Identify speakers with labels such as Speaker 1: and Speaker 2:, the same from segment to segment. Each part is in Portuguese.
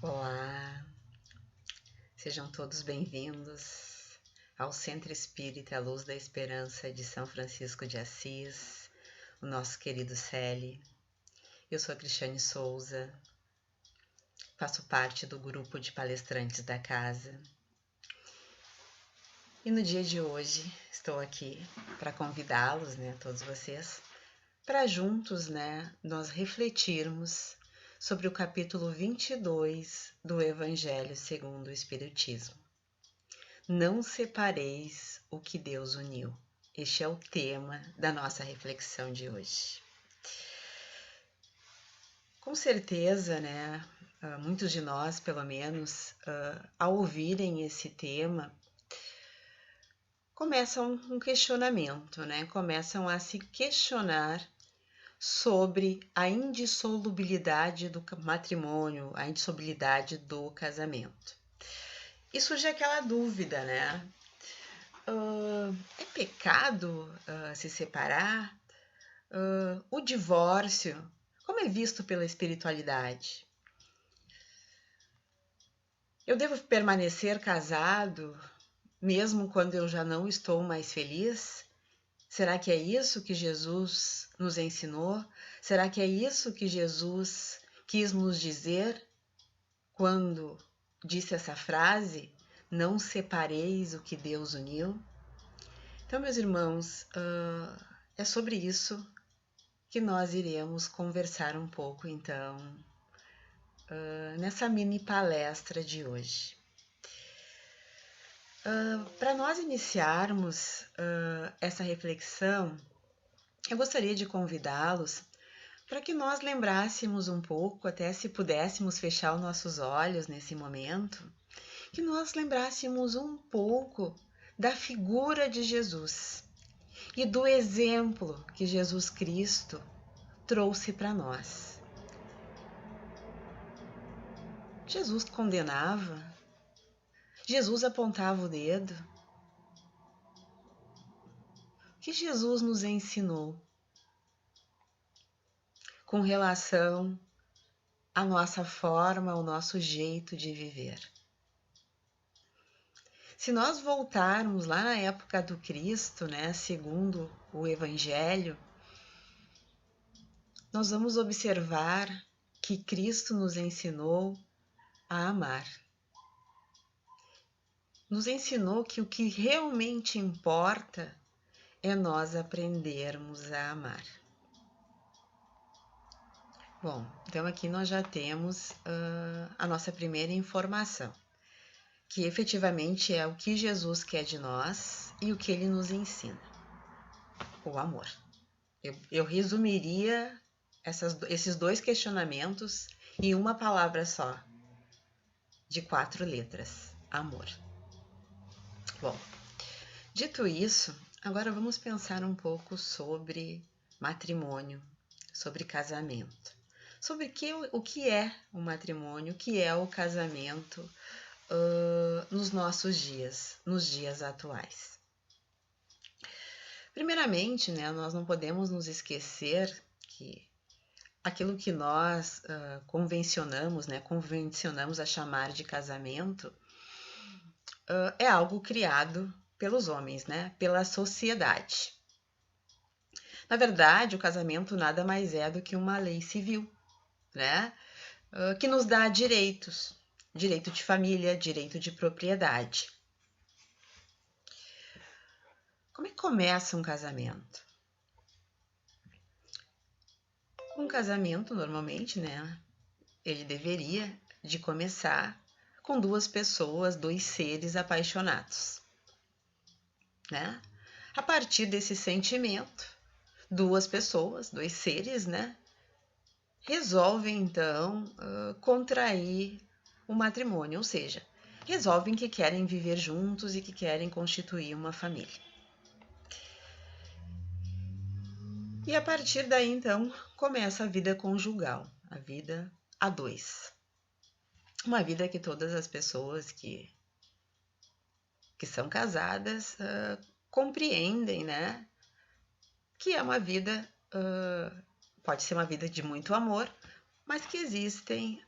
Speaker 1: Olá, sejam todos bem-vindos ao Centro Espírita Luz da Esperança de São Francisco de Assis, o nosso querido Celi. Eu sou a Cristiane Souza, faço parte do grupo de palestrantes da casa. E no dia de hoje estou aqui para convidá-los, todos vocês, para juntos, nós refletirmos sobre o capítulo 22 do Evangelho segundo o Espiritismo. Não separeis o que Deus uniu. Este é o tema da nossa reflexão de hoje. Com certeza, muitos de nós, pelo menos, ao ouvirem esse tema, começam um questionamento, começam a se questionar sobre a indissolubilidade do matrimônio, a indissolubilidade do casamento. E surge aquela dúvida, é pecado se separar? O divórcio, como é visto pela espiritualidade? Eu devo permanecer casado mesmo quando eu já não estou mais feliz? Será que é isso que Jesus nos ensinou? Será que é isso que Jesus quis nos dizer quando disse essa frase? Não separeis o que Deus uniu? Então, meus irmãos, é sobre isso que nós iremos conversar um pouco, então, nessa mini palestra de hoje. Para nós iniciarmos essa reflexão, eu gostaria de convidá-los para que nós lembrássemos um pouco, até se pudéssemos fechar os nossos olhos nesse momento, que nós lembrássemos um pouco da figura de Jesus e do exemplo que Jesus Cristo trouxe para nós. Jesus condenava, Jesus apontava o dedo. O que Jesus nos ensinou com relação à nossa forma, ao nosso jeito de viver? Se nós voltarmos lá na época do Cristo, segundo o Evangelho, nós vamos observar que Cristo nos ensinou a amar. Nos ensinou que o que realmente importa é nós aprendermos a amar. Bom, então aqui nós já temos a nossa primeira informação, que efetivamente é o que Jesus quer de nós e o que Ele nos ensina, o amor. Eu resumiria esses dois questionamentos em uma palavra só, de 4 letras, amor. Bom, dito isso, agora vamos pensar um pouco sobre matrimônio, sobre casamento, sobre o que é o matrimônio, o que é o casamento nos nossos dias, nos dias atuais. Primeiramente, nós não podemos nos esquecer que aquilo que nós convencionamos a chamar de casamento, é algo criado pelos homens, pela sociedade. Na verdade, o casamento nada mais é do que uma lei civil, que nos dá direitos, direito de família, direito de propriedade. Como é que começa um casamento? Um casamento, normalmente, ele deveria de começar com 2 pessoas, 2 seres apaixonados, A partir desse sentimento, 2 pessoas, 2 seres, resolvem, então, contrair o matrimônio, ou seja, resolvem que querem viver juntos e que querem constituir uma família. E a partir daí, então, começa a vida conjugal, a vida a 2. Uma vida que todas as pessoas que são casadas compreendem, que é uma vida, pode ser uma vida de muito amor, mas que existem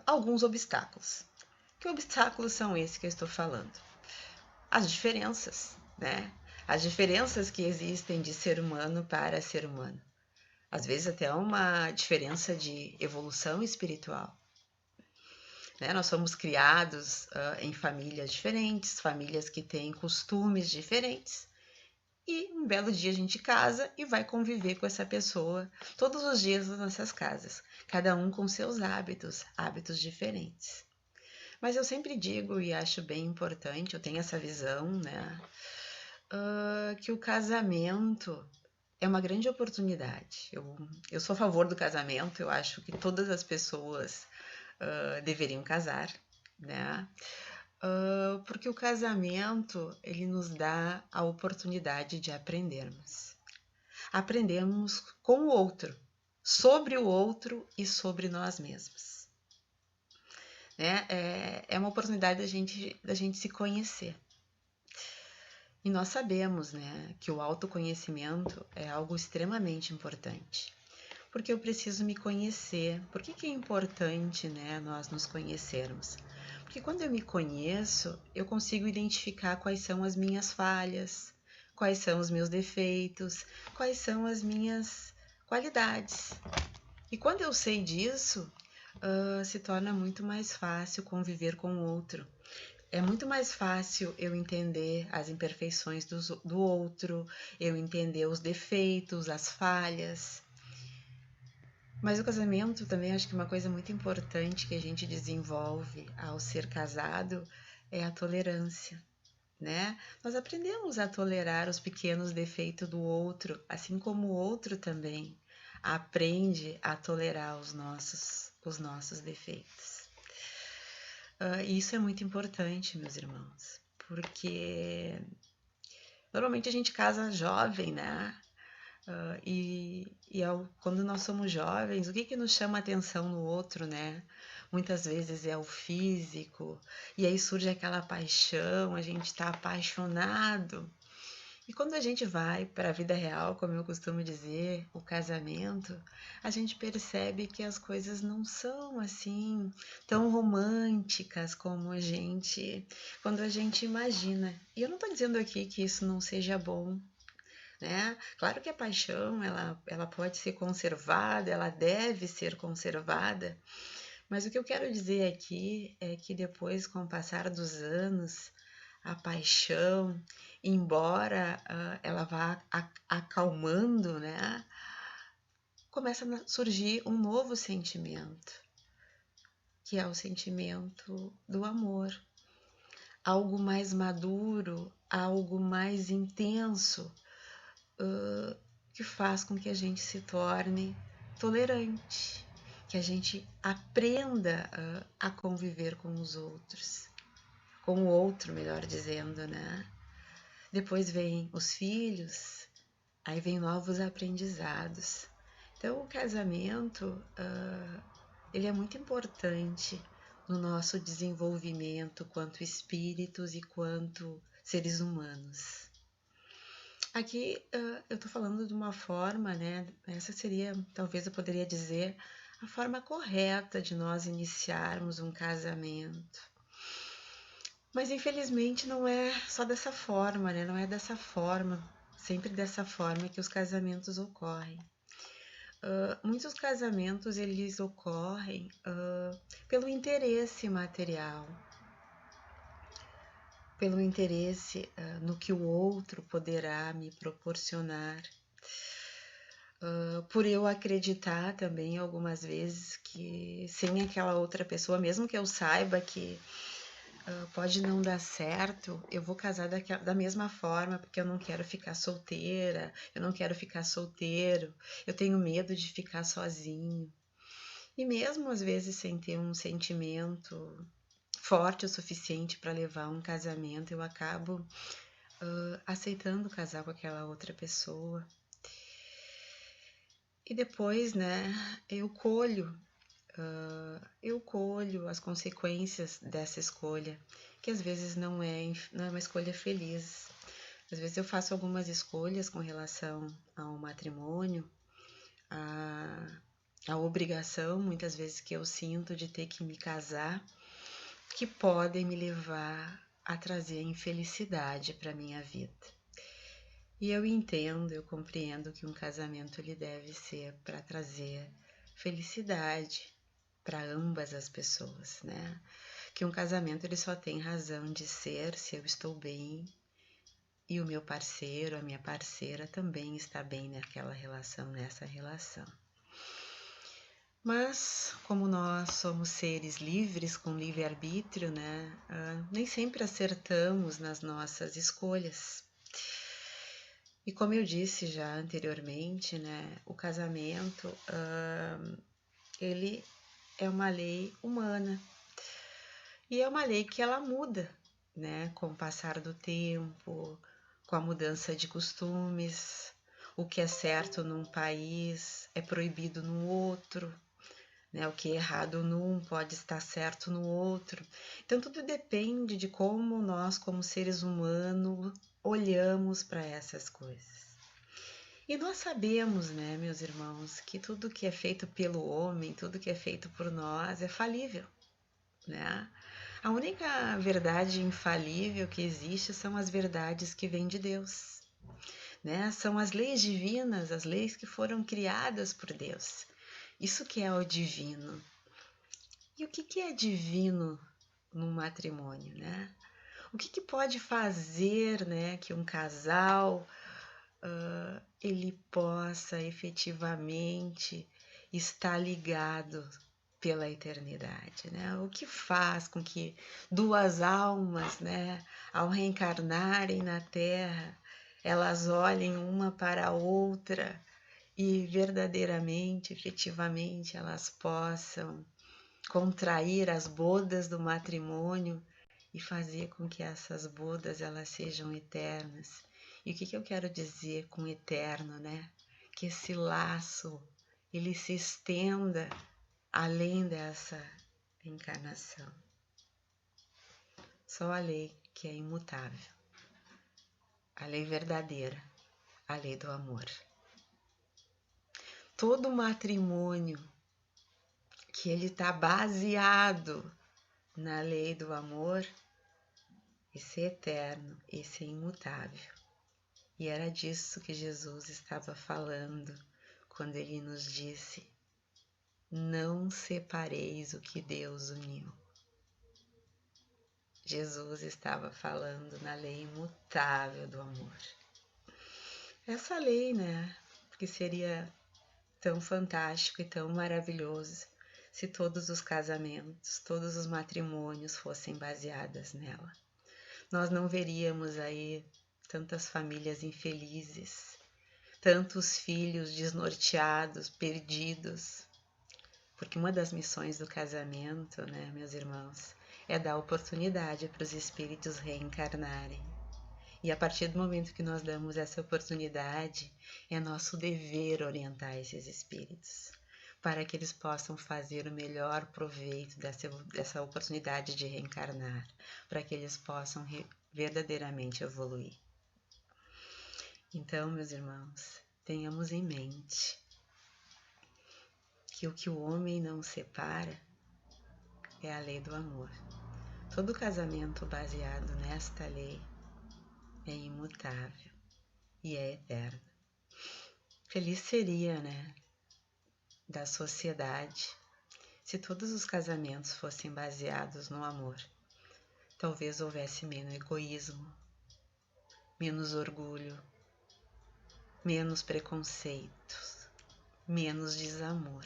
Speaker 1: alguns obstáculos. Que obstáculos são esses que eu estou falando? As diferenças, né? As diferenças que existem de ser humano para ser humano. Às vezes até uma diferença de evolução espiritual. Né? Nós somos criados em famílias diferentes, famílias que têm costumes diferentes. E um belo dia a gente casa e vai conviver com essa pessoa todos os dias nas nossas casas. Cada um com seus hábitos, hábitos diferentes. Mas eu sempre digo e acho bem importante, eu tenho essa visão, né? Que o casamento é uma grande oportunidade. Eu sou a favor do casamento, eu acho que todas as pessoas deveriam casar, né? Porque o casamento, ele nos dá a oportunidade de aprendermos. Aprendemos com o outro, sobre o outro e sobre nós mesmos. Né? É uma oportunidade da gente se conhecer. E nós sabemos, né, que o autoconhecimento é algo extremamente importante. Porque eu preciso me conhecer. Por que é importante, né, nós nos conhecermos? Porque quando eu me conheço, eu consigo identificar quais são as minhas falhas, quais são os meus defeitos, quais são as minhas qualidades. E quando eu sei disso, se torna muito mais fácil conviver com o outro. É muito mais fácil eu entender as imperfeições do outro, eu entender os defeitos, as falhas. Mas o casamento também acho que uma coisa muito importante que a gente desenvolve ao ser casado é a tolerância, né? Nós aprendemos a tolerar os pequenos defeitos do outro, assim como o outro também aprende a tolerar os nossos defeitos. E isso é muito importante, meus irmãos, porque normalmente a gente casa jovem, né? Quando nós somos jovens, o que nos chama a atenção no outro, né? Muitas vezes é o físico, e aí surge aquela paixão, a gente está apaixonado. E quando a gente vai para a vida real, como eu costumo dizer, o casamento, a gente percebe que as coisas não são assim tão românticas como quando a gente imagina. E eu não estou dizendo aqui que isso não seja bom, né? Claro que a paixão, ela pode ser conservada, ela deve ser conservada, mas o que eu quero dizer aqui é que depois, com o passar dos anos, a paixão, embora ela vá acalmando, né? Começa a surgir um novo sentimento, que é o sentimento do amor. Algo mais maduro, algo mais intenso, que faz com que a gente se torne tolerante, que a gente aprenda a conviver com os outros, com o outro, melhor dizendo, né? Depois vem os filhos, aí vem novos aprendizados. Então, o casamento, ele é muito importante no nosso desenvolvimento quanto espíritos e quanto seres humanos. Aqui eu estou falando de uma forma, né? Essa seria, talvez eu poderia dizer, a forma correta de nós iniciarmos um casamento. Mas infelizmente não é só dessa forma, né? Não é dessa forma, sempre dessa forma que os casamentos ocorrem. Muitos casamentos eles ocorrem pelo interesse material, pelo interesse no que o outro poderá me proporcionar. Por eu acreditar também algumas vezes que sem aquela outra pessoa, mesmo que eu saiba que pode não dar certo, eu vou casar da mesma forma, porque eu não quero ficar solteira, eu não quero ficar solteiro, eu tenho medo de ficar sozinho. E mesmo às vezes sem ter um sentimento forte o suficiente para levar um casamento, eu acabo aceitando casar com aquela outra pessoa. E depois, né, eu colho as consequências dessa escolha, que às vezes não é uma escolha feliz. Às vezes eu faço algumas escolhas com relação ao matrimônio, a obrigação, muitas vezes, que eu sinto de ter que me casar, que podem me levar a trazer infelicidade para minha vida. E eu entendo, eu compreendo que um casamento ele deve ser para trazer felicidade para ambas as pessoas, né? Que um casamento ele só tem razão de ser se eu estou bem e o meu parceiro, a minha parceira também está bem naquela relação, nessa relação. Mas, como nós somos seres livres, com livre-arbítrio, né? Nem sempre acertamos nas nossas escolhas. E como eu disse já anteriormente, né? O casamento, ele é uma lei humana. E é uma lei que ela muda, né? Com o passar do tempo, com a mudança de costumes. O que é certo num país é proibido no outro. Né? O que é errado num pode estar certo no outro. Então, tudo depende de como nós, como seres humanos, olhamos para essas coisas. E nós sabemos, né, meus irmãos, que tudo que é feito pelo homem, tudo que é feito por nós é falível, né? A única verdade infalível que existe são as verdades que vêm de Deus, né? São as leis divinas, as leis que foram criadas por Deus. Isso que é o divino. E o que é divino no matrimônio, né? O que pode fazer, né, que um casal ele possa efetivamente estar ligado pela eternidade, né? O que faz com que duas almas, né, ao reencarnarem na Terra, elas olhem uma para a outra e verdadeiramente, efetivamente, elas possam contrair as bodas do matrimônio e fazer com que essas bodas elas sejam eternas. E o que eu quero dizer com eterno, né? Que esse laço ele se estenda além dessa encarnação. Só a lei que é imutável, a lei verdadeira, a lei do amor. Todo matrimônio que ele está baseado na lei do amor, esse é eterno, esse é imutável. E era disso que Jesus estava falando quando ele nos disse: não separeis o que Deus uniu. Jesus estava falando na lei imutável do amor. Essa lei, né, que seria tão fantástico e tão maravilhoso se todos os casamentos, todos os matrimônios fossem baseadas nela. Nós não veríamos aí tantas famílias infelizes, tantos filhos desnorteados, perdidos. Porque uma das missões do casamento, né, meus irmãos, é dar oportunidade para os espíritos reencarnarem. E a partir do momento que nós damos essa oportunidade, é nosso dever orientar esses espíritos, para que eles possam fazer o melhor proveito dessa oportunidade de reencarnar, para que eles possam verdadeiramente evoluir. Então, meus irmãos, tenhamos em mente que o que o homem não separa é a lei do amor. Todo casamento baseado nesta lei é imutável e é eterno. Feliz seria, né, da sociedade se todos os casamentos fossem baseados no amor. Talvez houvesse menos egoísmo, menos orgulho, menos preconceitos, menos desamor.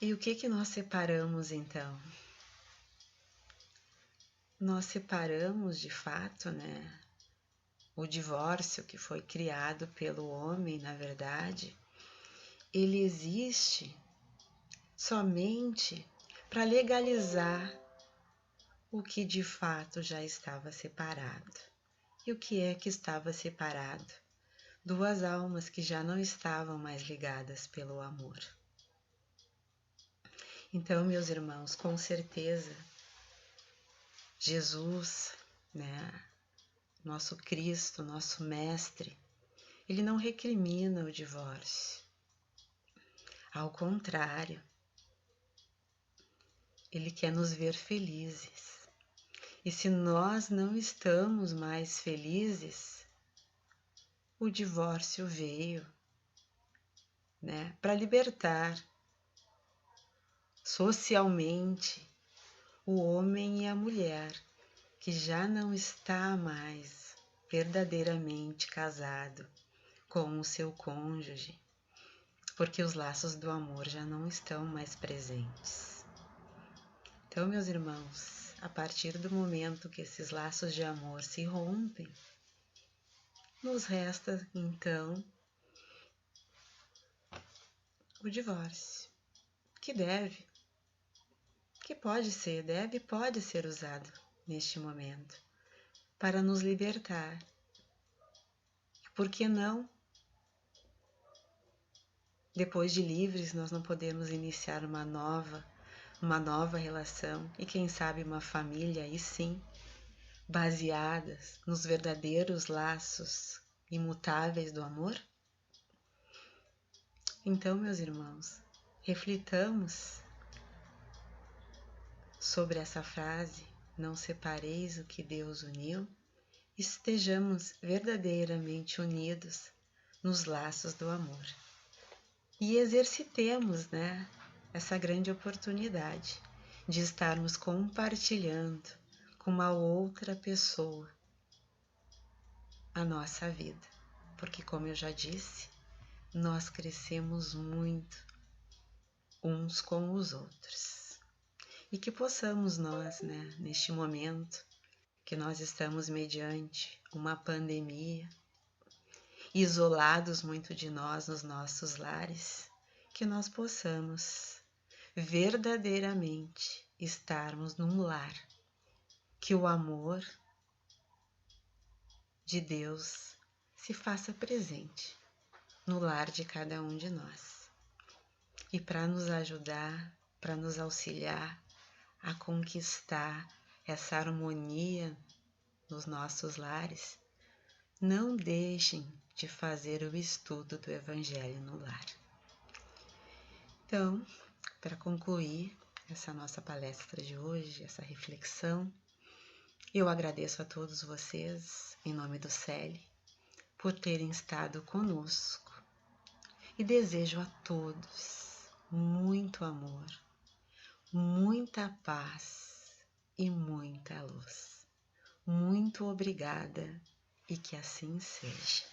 Speaker 1: E o que nós separamos então? Nós separamos de fato, né? O divórcio que foi criado pelo homem, na verdade, ele existe somente para legalizar o que de fato já estava separado. E o que é que estava separado? Duas almas que já não estavam mais ligadas pelo amor. Então, meus irmãos, com certeza, Jesus, né, nosso Cristo, nosso Mestre, ele não recrimina o divórcio. Ao contrário, ele quer nos ver felizes. E se nós não estamos mais felizes, o divórcio veio, né, para libertar socialmente o homem e a mulher que já não está mais verdadeiramente casado com o seu cônjuge, porque os laços do amor já não estão mais presentes. Então, meus irmãos, a partir do momento que esses laços de amor se rompem, nos resta, então, o divórcio, que pode ser usado neste momento para nos libertar. Por que não? Depois de livres, nós não podemos iniciar uma nova relação e quem sabe uma família, aí sim, baseadas nos verdadeiros laços imutáveis do amor? Então, meus irmãos, reflitamos sobre essa frase, não separeis o que Deus uniu, e estejamos verdadeiramente unidos nos laços do amor. E exercitemos, né, essa grande oportunidade de estarmos compartilhando com uma outra pessoa a nossa vida. Porque, como eu já disse, nós crescemos muito uns com os outros. E que possamos nós, né, neste momento que nós estamos mediante uma pandemia, isolados muito de nós nos nossos lares, que nós possamos verdadeiramente estarmos num lar, que o amor de Deus se faça presente no lar de cada um de nós. E para nos ajudar, para nos auxiliar a conquistar essa harmonia nos nossos lares, não deixem de fazer o estudo do Evangelho no lar. Então, para concluir essa nossa palestra de hoje, essa reflexão, eu agradeço a todos vocês, em nome do CELI, por terem estado conosco e desejo a todos muito amor, muita paz e muita luz. Muito obrigada e que assim seja.